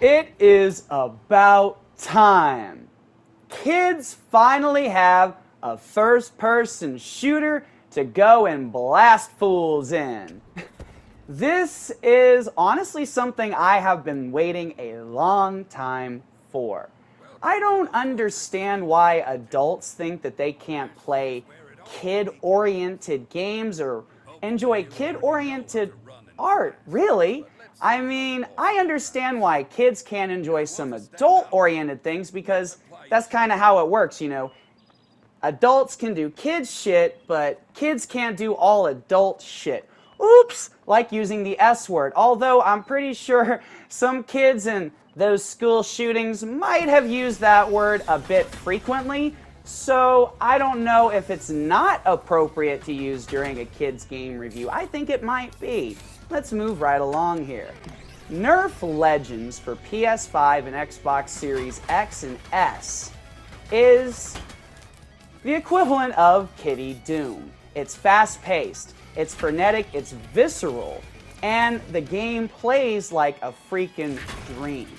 It is about time. Kids finally have a first-person shooter to go and blast fools in. This is honestly something I have been waiting a long time for. I don't understand why adults think that they can't play kid-oriented games or enjoy kid-oriented art, really. I mean, I understand why kids can't enjoy some adult-oriented things because that's kind of how it works, you know. Adults can do kids shit, but kids can't do all adult shit. Oops, like using the S word. Although I'm pretty sure some kids in those school shootings might have used that word a bit frequently. So I don't know if it's not appropriate to use during a kids game review. I think it might be. Let's move right along here. Nerf Legends for PS5 and Xbox Series X and S is the equivalent of Kiddie DOOM. It's fast-paced, it's frenetic, it's visceral, and the game plays like a freaking dream.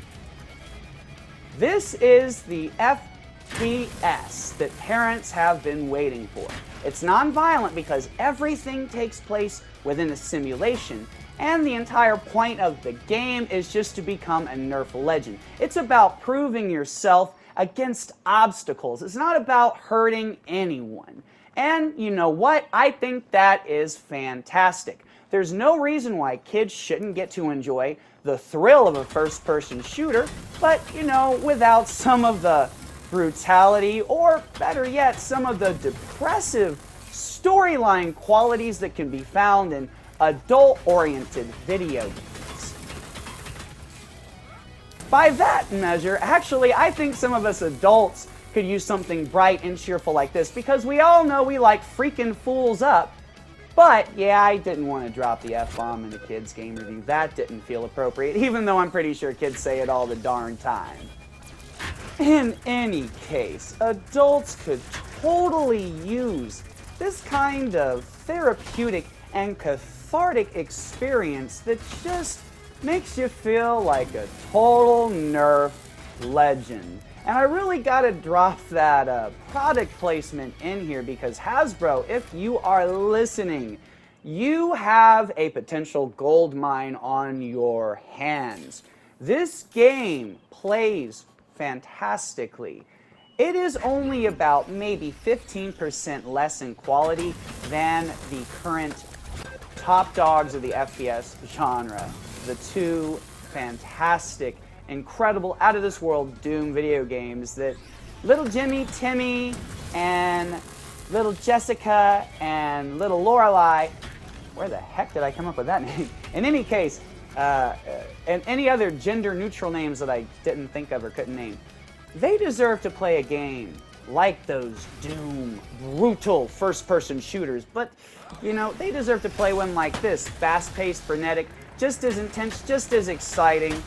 This is the FPS that parents have been waiting for. It's non-violent because everything takes place within a simulation, and the entire point of the game is just to become a Nerf legend. It's about proving yourself against obstacles. It's not about hurting anyone. And you know what? I think that is fantastic. There's no reason why kids shouldn't get to enjoy the thrill of a first-person shooter, but, you know, without some of the brutality, or better yet, some of the depressive storyline qualities that can be found in adult-oriented video games. By that measure, actually, I think some of us adults could use something bright and cheerful like this, because we all know we like freaking fools up. But, yeah, I didn't want to drop the F-bomb in a kids game review. That didn't feel appropriate, even though I'm pretty sure kids say it all the darn time. In any case, adults could totally use this kind of therapeutic and cathartic experience that just makes you feel like a total Nerf legend. And I really gotta drop that product placement in here because Hasbro, if you are listening, you have a potential gold mine on your hands. This game plays fantastically. It is only about maybe 15% less in quality than the current top dogs of the FPS genre. The two fantastic, incredible, out-of-this-world Doom video games that little Jimmy, Timmy, and little Jessica, and little Lorelei, where the heck did I come up with that name? In any case, and any other gender-neutral names that I didn't think of or couldn't name, they deserve to play a game like those Doom, brutal first-person shooters, but, you know, they deserve to play one like this, fast-paced, frenetic, just as intense, just as exciting,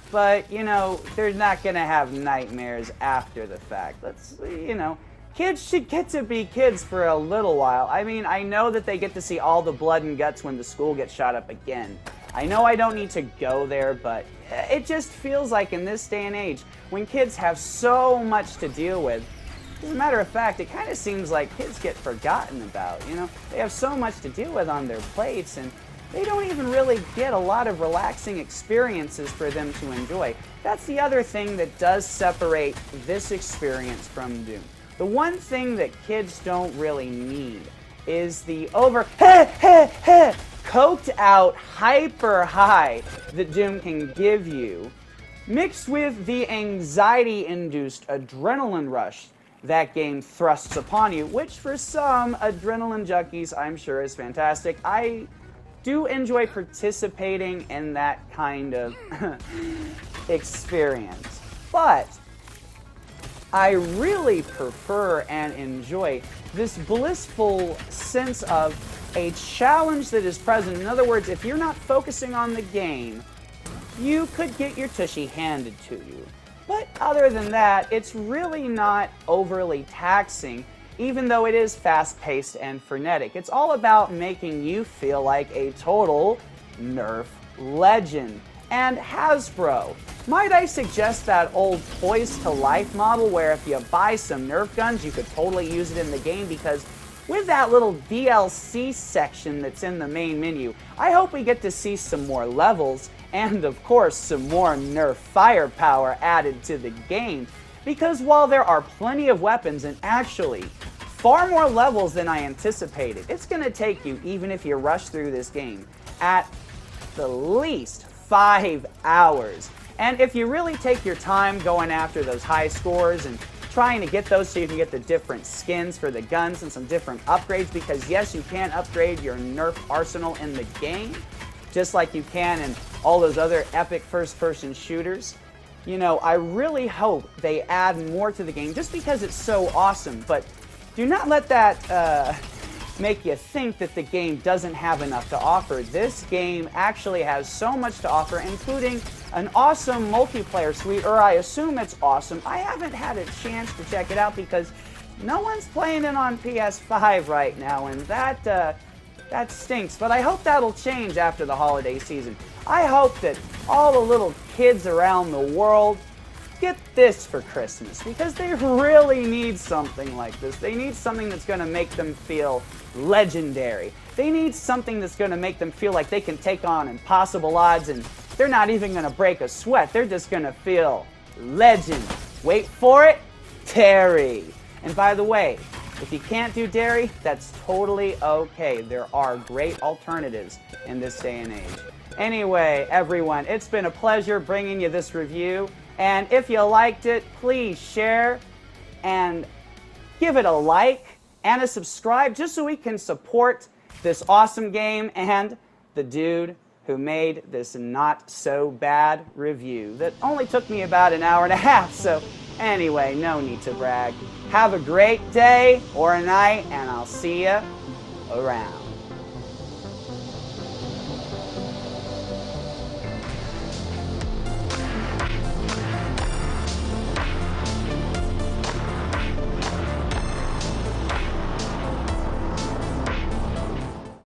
but, you know, they're not going to have nightmares after the fact. Let's, you know, kids should get to be kids for a little while. I mean, I know that they get to see all the blood and guts when the school gets shot up again. I know I don't need to go there, but it just feels like in this day and age, when kids have so much to deal with, as a matter of fact, it kind of seems like kids get forgotten about, you know? They have so much to deal with on their plates, and they don't even really get a lot of relaxing experiences for them to enjoy. That's the other thing that does separate this experience from Doom. The one thing that kids don't really need is the coked out hyper high that Doom can give you, mixed with the anxiety-induced adrenaline rush that game thrusts upon you, which for some adrenaline junkies I'm sure is fantastic. I do enjoy participating in that kind of experience, but I really prefer and enjoy this blissful sense of a challenge that is present. In other words, if you're not focusing on the game, you could get your tushy handed to you. But other than that, it's really not overly taxing, even though it is fast-paced and frenetic. It's all about making you feel like a total Nerf legend. And Hasbro, might I suggest that old Toys to Life model where if you buy some Nerf guns, you could totally use it in the game, because with that little DLC section that's in the main menu, I hope we get to see some more levels and, of course, some more Nerf firepower added to the game. Because while there are plenty of weapons and actually far more levels than I anticipated, it's going to take you, even if you rush through this game, at the least 5 hours. And if you really take your time going after those high scores and trying to get those so you can get the different skins for the guns and some different upgrades, because yes, you can upgrade your Nerf arsenal in the game, just like you can in all those other epic first-person shooters. You know, I really hope they add more to the game just because it's so awesome, but do not let that make you think that the game doesn't have enough to offer. This game actually has so much to offer, including an awesome multiplayer suite, or I assume it's awesome. I haven't had a chance to check it out because no one's playing it on PS5 right now, and that stinks, but I hope that'll change after the holiday season. I hope that all the little kids around the world get this for Christmas, because they really need something like this. They need something that's going to make them feel legendary. They need something that's going to make them feel like they can take on impossible odds and they're not even going to break a sweat. They're just going to feel legend. Wait for it, Terry. And by the way, if you can't do dairy, that's totally okay. There are great alternatives in this day and age. Anyway, everyone, it's been a pleasure bringing you this review. And if you liked it, please share and give it a like and a subscribe just so we can support this awesome game and the dude who made this not so bad review that only took me about an hour and a half. So anyway, no need to brag. Have a great day or a night, and I'll see you around.